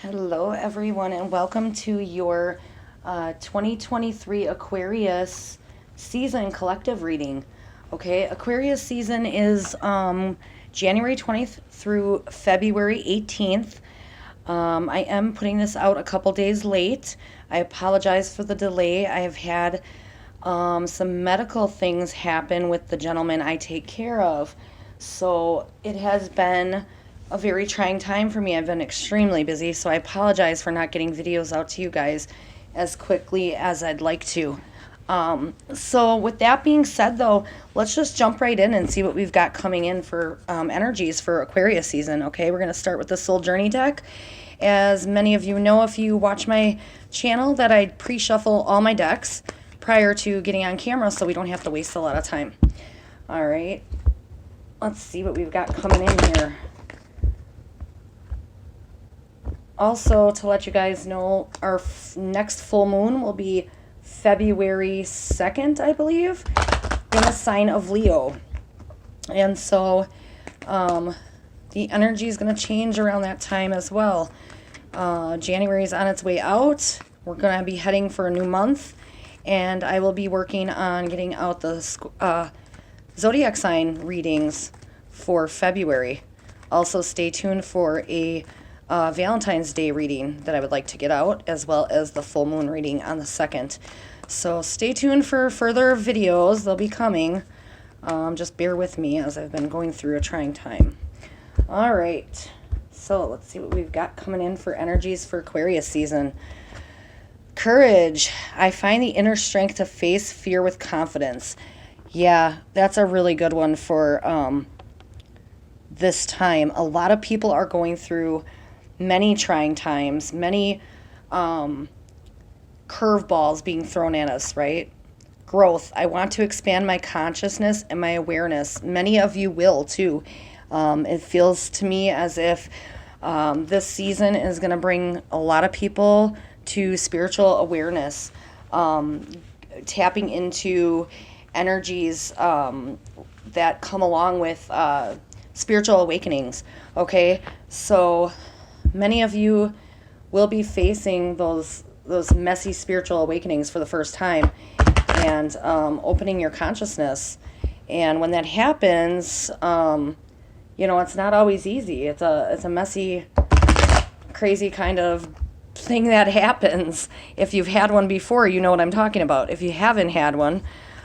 Hello, everyone, and welcome to your 2023 Aquarius season collective reading. Okay, Aquarius season is January 20th through February 18th. I am putting this out a couple days late. I apologize for the delay. I have had some medical things happen with the gentleman I take care of. So it has been a very trying time for me. I've been extremely busy, so I apologize for not getting videos out to you guys as quickly as I'd like to. So with that being said, though, let's just jump right in and see what we've got coming in for energies for Aquarius season. Okay, we're going to start with the Soul Journey deck. As many of you know, if you watch my channel, that I pre-shuffle all my decks prior to getting on camera so we don't have to waste a lot of time. All right, let's see what we've got coming in here. Also, to let you guys know, our next full moon will be February 2nd, I believe, in the sign of Leo. And so the energy is going to change around that time as well. January is on its way out. We're going to be heading for a new month. And I will be working on getting out the zodiac sign readings for February. Also, stay tuned for a Valentine's Day reading that I would like to get out, as well as the full moon reading on the 2nd. So stay tuned for further videos. They'll be coming. Just bear with me as I've been going through a trying time. All right. So let's see what we've got coming in for energies for Aquarius season. Courage. I find the inner strength to face fear with confidence. Yeah, that's a really good one for this time. A lot of people are going through many trying times, many curveballs being thrown at us, right? Growth. I want to expand my consciousness and my awareness. Many of you will too. It feels to me as if this season is going to bring a lot of people to spiritual awareness, tapping into energies that come along with spiritual awakenings. Okay, so many of you will be facing those messy spiritual awakenings for the first time and opening your consciousness. And when that happens, it's not always easy. It's a messy, crazy kind of thing that happens. If you've had one before, you know what I'm talking about. If you haven't had one,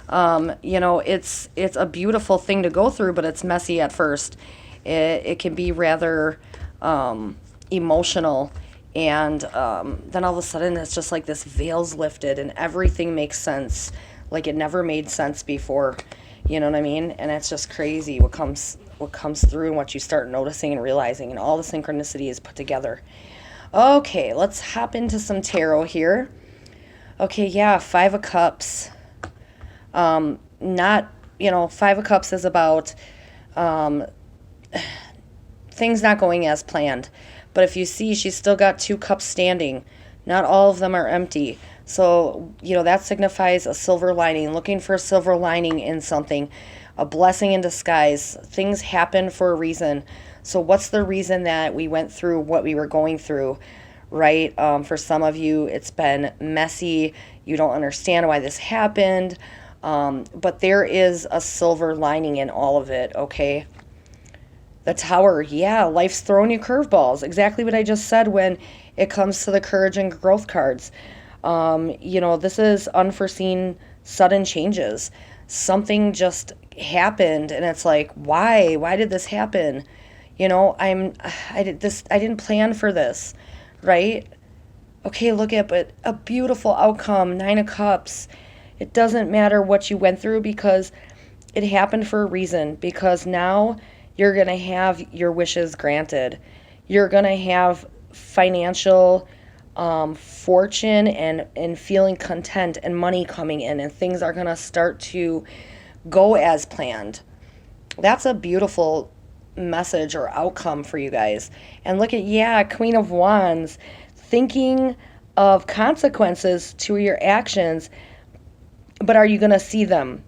it's a beautiful thing to go through, but it's messy at first. It can be rather emotional, and then all of a sudden it's just like this veil's lifted and everything makes sense like it never made sense before. You know what I mean? And it's just crazy what comes through and what you start noticing and realizing, and all the synchronicity is put together. Okay, let's hop into some tarot here. Okay, yeah, Five of Cups. Five of Cups is about things not going as planned. But if you see, she's still got 2 cups standing. Not all of them are empty. So, that signifies a silver lining, looking for a silver lining in something, a blessing in disguise. Things happen for a reason. So what's the reason that we went through what we were going through, right? For some of you, it's been messy. You don't understand why this happened. But there is a silver lining in all of it, okay? The Tower, yeah, life's throwing you curveballs. Exactly what I just said when it comes to the courage and growth cards. This is unforeseen, sudden changes. Something just happened, and it's like, why? Why did this happen? I didn't plan for this, right? Okay, but a beautiful outcome, 9 of Cups. It doesn't matter what you went through because it happened for a reason, because now you're going to have your wishes granted. You're going to have financial fortune and feeling content and money coming in, and things are going to start to go as planned. That's a beautiful message or outcome for you guys. And look at, Queen of Wands, thinking of consequences to your actions, but are you going to see them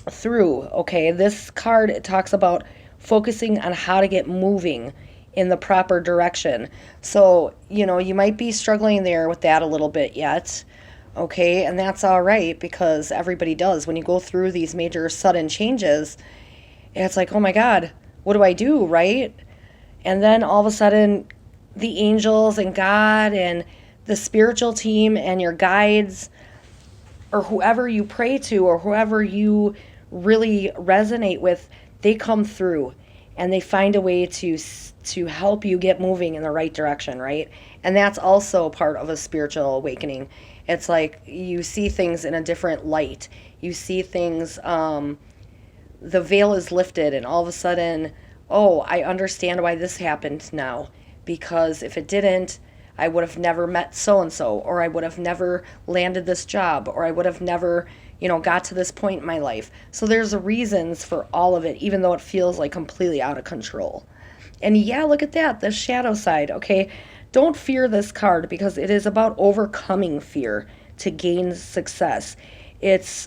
through? Okay, this card, it talks about focusing on how to get moving in the proper direction. So, you might be struggling there with that a little bit yet. Okay, and that's all right because everybody does. When you go through these major sudden changes, it's like, oh my God, what do I do, right? And then all of a sudden, the angels and God and the spiritual team and your guides or whoever you pray to or whoever you really resonate with, they come through and they find a way to help you get moving in the right direction, right? And that's also part of a spiritual awakening. It's like you see things in a different light. You see things, the veil is lifted, and all of a sudden, oh, I understand why this happened now. Because if it didn't, I would have never met so and so, or I would have never landed this job, or I would have never, got to this point in my life. So there's reasons for all of it, even though it feels like completely out of control. And yeah, look at that, the shadow side, okay? Don't fear this card because it is about overcoming fear to gain success. It's,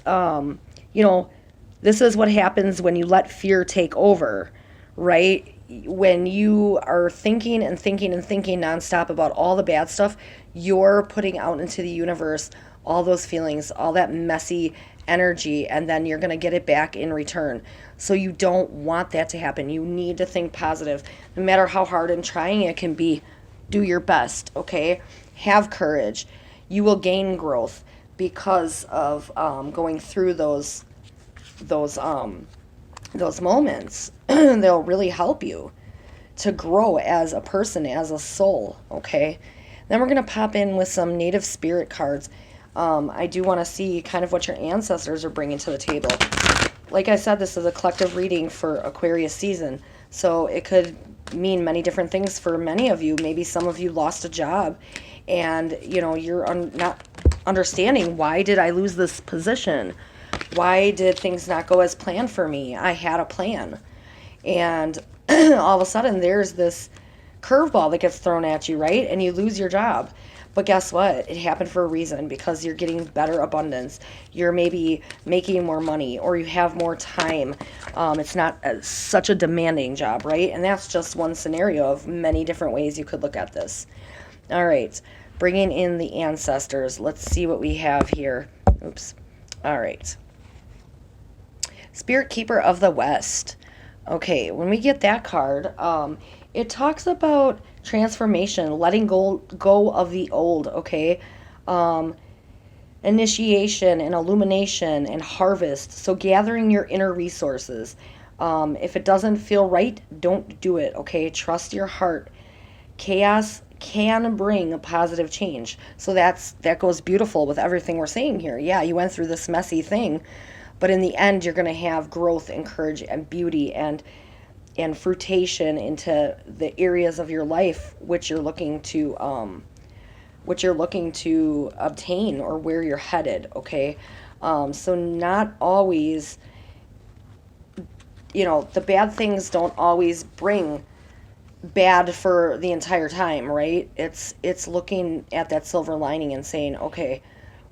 this is what happens when you let fear take over, right? When you are thinking and thinking and thinking nonstop about all the bad stuff, you're putting out into the universe all those feelings, all that messy energy, and then you're going to get it back in return. So you don't want that to happen. You need to think positive. No matter how hard and trying it can be, do your best, okay? Have courage. You will gain growth because of going through those moments. They'll really help you to grow as a person, as a soul, okay? Then we're going to pop in with some native spirit cards. I do want to see kind of what your ancestors are bringing to the table. Like I said, this is a collective reading for Aquarius season, so it could mean many different things for many of you. Maybe some of you lost a job and, you're not understanding, why did I lose this position? Why did things not go as planned for me? I had a plan. And all of a sudden there's this curveball that gets thrown at you, right? And you lose your job. But guess what? It happened for a reason, because you're getting better abundance. You're maybe making more money, or you have more time. It's not such a demanding job, right? And that's just one scenario of many different ways you could look at this. All right, bringing in the ancestors. Let's see what we have here. Oops. All right. Spirit Keeper of the West. Okay, when we get that card, it talks about transformation, letting go of the old, okay? Initiation and illumination and harvest. So gathering your inner resources. If it doesn't feel right, don't do it, okay? Trust your heart. Chaos can bring a positive change. So that goes beautiful with everything we're saying here. Yeah, you went through this messy thing, but in the end, you're going to have growth and courage and beauty and fruition into the areas of your life which you're looking to obtain, or where you're headed, okay? So not always, the bad things don't always bring bad for the entire time, right? It's looking at that silver lining and saying, okay,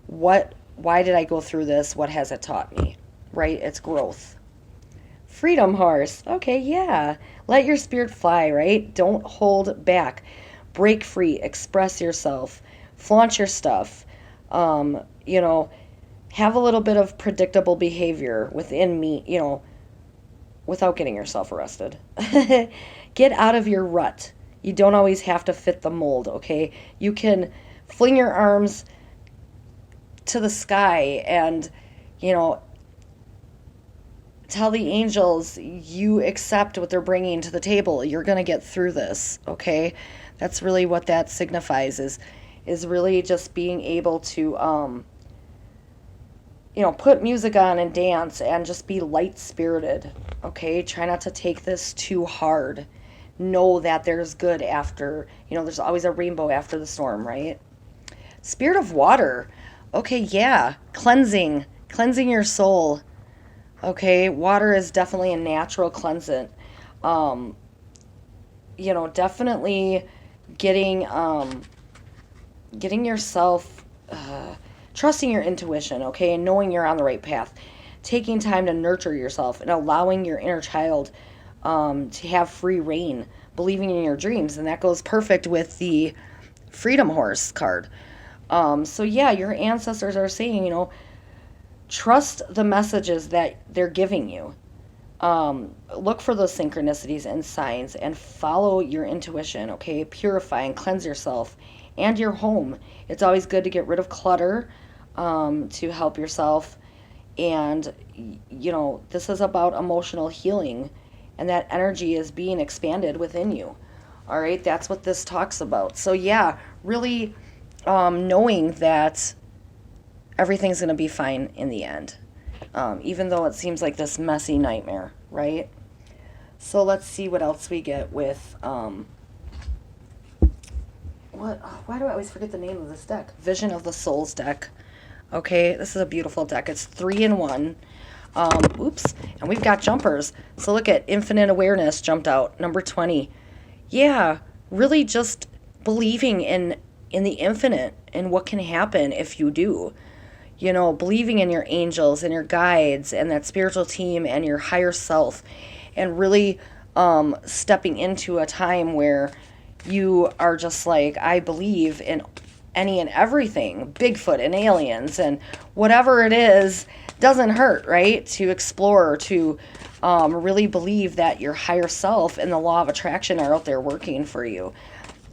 why did I go through this? What has it taught me, right? It's growth. Freedom horse. Okay, yeah. Let your spirit fly, right? Don't hold back. Break free. Express yourself. Flaunt your stuff. Have a little bit of predictable behavior within me, without getting yourself arrested. Get out of your rut. You don't always have to fit the mold, okay? You can fling your arms to the sky and, tell the angels you accept what they're bringing to the table. You're going to get through this, okay? That's really what that signifies, is really just being able to, put music on and dance and just be light-spirited, okay? Try not to take this too hard. Know that there's good after, there's always a rainbow after the storm, right? Spirit of water. Okay, yeah. Cleansing your soul. Okay, water is definitely a natural cleansant. Definitely getting yourself, trusting your intuition, okay, and knowing you're on the right path. Taking time to nurture yourself and allowing your inner child to have free reign, believing in your dreams. And that goes perfect with the Freedom Horse card. So yeah, your ancestors are saying, trust the messages that they're giving you. Look for those synchronicities and signs and follow your intuition, okay? Purify and cleanse yourself and your home. It's always good to get rid of clutter to help yourself. And, this is about emotional healing, and that energy is being expanded within you. All right, that's what this talks about. So, yeah, really knowing that everything's going to be fine in the end, even though it seems like this messy nightmare, right? So let's see what else we get with, why do I always forget the name of this deck? Vision of the Souls deck. Okay, this is a beautiful deck. It's 3-in-1. Oops, and we've got jumpers. So look at Infinite Awareness jumped out, number 20. Yeah, really just believing in the infinite and what can happen if you do. Believing in your angels and your guides and that spiritual team and your higher self, and really stepping into a time where you are just like, I believe in any and everything, Bigfoot and aliens and whatever it is, doesn't hurt, right? To explore, to really believe that your higher self and the law of attraction are out there working for you,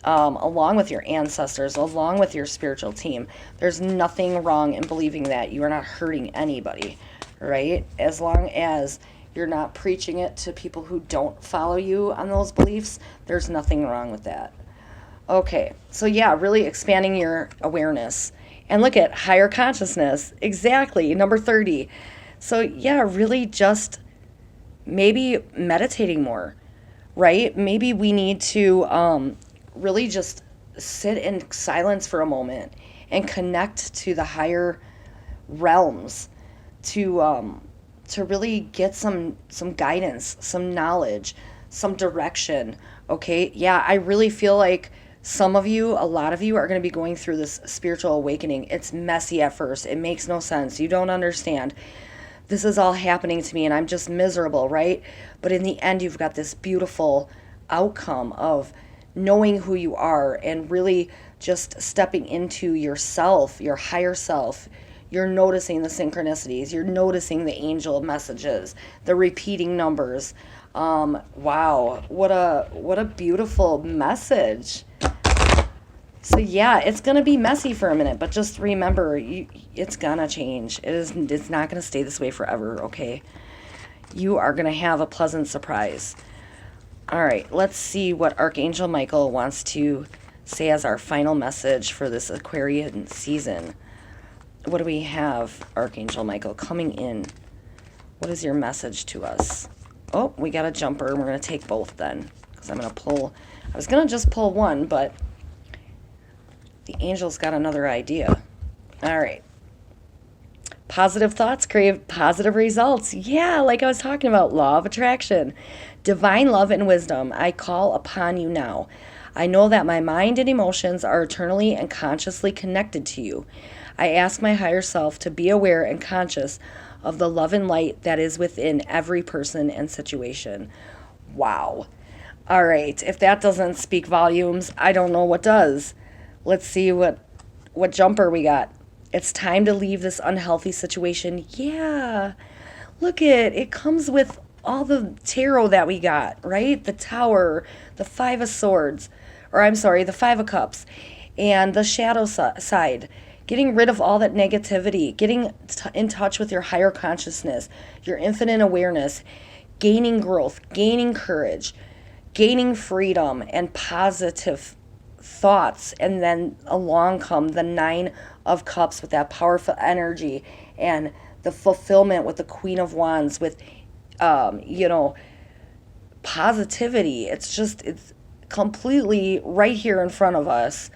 along with your ancestors, along with your spiritual team. There's nothing wrong in believing that. You are not hurting anybody, right? As long as you're not preaching it to people who don't follow you on those beliefs, there's nothing wrong with that. Okay, so yeah, really expanding your awareness. And look at higher consciousness. Exactly, number 30. So yeah, really just maybe meditating more, right? Maybe we need to really just sit in silence for a moment and connect to the higher realms to really get some guidance, some knowledge, some direction. Okay, yeah, I really feel like a lot of you are going to be going through this spiritual awakening. It's messy at first. It makes no sense. You don't understand. This is all happening to me and I'm just miserable, right? But in the end, you've got this beautiful outcome of knowing who you are and really just stepping into yourself, your higher self. You're noticing the synchronicities. You're noticing the angel messages, the repeating numbers. Wow, what a beautiful message. So yeah, it's going to be messy for a minute, but just remember, it's going to change. It's not going to stay this way forever, okay? You are going to have a pleasant surprise. All right, let's see what Archangel Michael wants to say as our final message for this Aquarian season. What do we have, Archangel Michael, coming in? What is your message to us? Oh, we got a jumper. We're going to take both then, because I'm going to pull. I was going to just pull one, but the angel's got another idea. All right. Positive thoughts create positive results. Yeah, like I was talking about, law of attraction. Divine love and wisdom, I call upon you now. I know that my mind and emotions are eternally and consciously connected to you. I ask my higher self to be aware and conscious of the love and light that is within every person and situation. Wow. All right, if that doesn't speak volumes, I don't know what does. Let's see what jumper we got. It's time to leave this unhealthy situation. Yeah. Look at it. Comes with all the tarot that we got, right? The Tower, the Five of Swords, the Five of Cups, and the shadow side. Getting rid of all that negativity, getting in touch with your higher consciousness, your infinite awareness, gaining growth, gaining courage, gaining freedom and positive thoughts. And then along come the Nine of Cups with that powerful energy and the fulfillment with the Queen of Wands with, positivity. It's completely right here in front of us.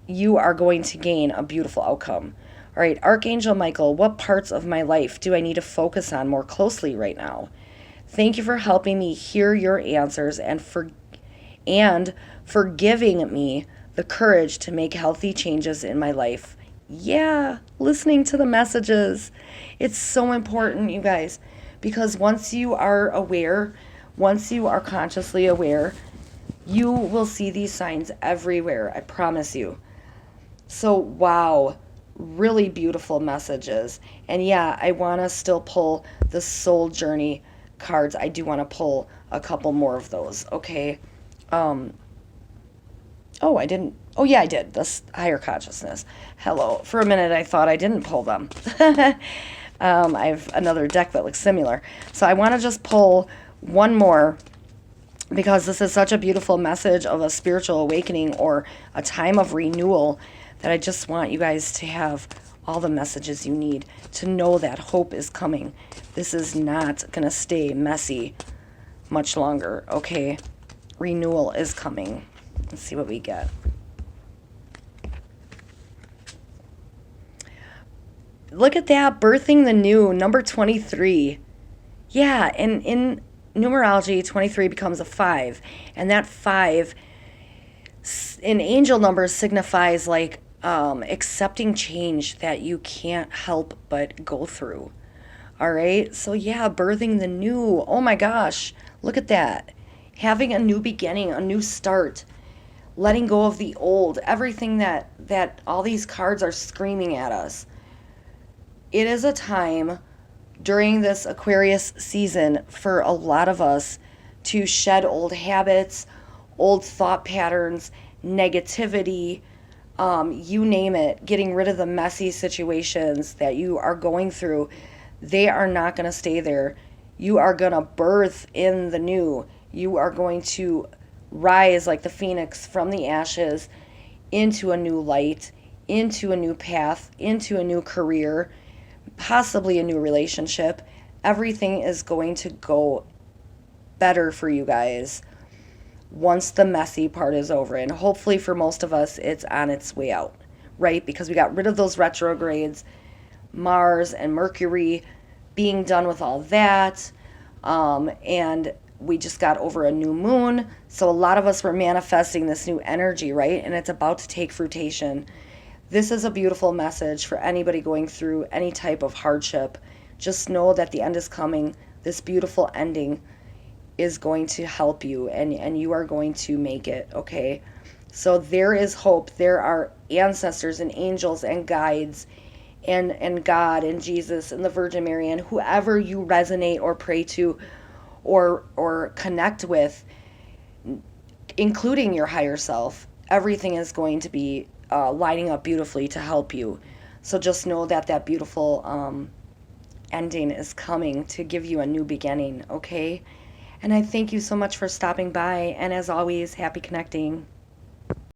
You are going to gain a beautiful outcome. All right, Archangel Michael, what parts of my life do I need to focus on more closely right now? Thank you for helping me hear your answers and for giving me the courage to make healthy changes in my life. Yeah, listening to the messages. It's so important, you guys, because once you are aware, once you are consciously aware, You will see these signs everywhere, I promise you. So, wow, really beautiful messages. And yeah, I want to still pull the Soul Journey cards. I do want to pull a couple more of those, okay? Um, oh, I didn't. Oh, yeah, I did. This higher consciousness. Hello. For a minute, I thought I didn't pull them. I have another deck that looks similar. So I want to just pull one more because this is such a beautiful message of a spiritual awakening or a time of renewal that I just want you guys to have all the messages you need to know that hope is coming. This is not going to stay messy much longer, okay? Renewal is coming. Let's see what we get. Look at that, birthing the new, number 23. Yeah, and in numerology, 23 becomes a 5. And that 5 in angel numbers signifies like accepting change that you can't help but go through. All right, so yeah, birthing the new. Oh my gosh, look at that. Having a new beginning, a new start, letting go of the old, everything that all these cards are screaming at us. It is a time during this Aquarius season for a lot of us to shed old habits, old thought patterns, negativity, you name it, getting rid of the messy situations that you are going through. They are not going to stay there. You are going to birth in the new. You are going to rise like the phoenix from the ashes into a new light, into a new path, into a new career, possibly a new relationship. Everything is going to go better for you guys once the messy part is over. And hopefully for most of us, it's on its way out, right? Because we got rid of those retrogrades, Mars and Mercury being done with all that. And we just got over a new moon. So a lot of us were manifesting this new energy, right? And it's about to take fruition. This is a beautiful message for anybody going through any type of hardship. Just know that the end is coming. This beautiful ending is going to help you, and you are going to make it, okay? So there is hope. There are ancestors and angels and guides and God and Jesus and the Virgin Mary and whoever you resonate or pray to or connect with, including your higher self. Everything is going to be lining up beautifully to help you. So just know that that beautiful ending is coming to give you a new beginning, okay? And I thank you so much for stopping by. And as always, happy connecting.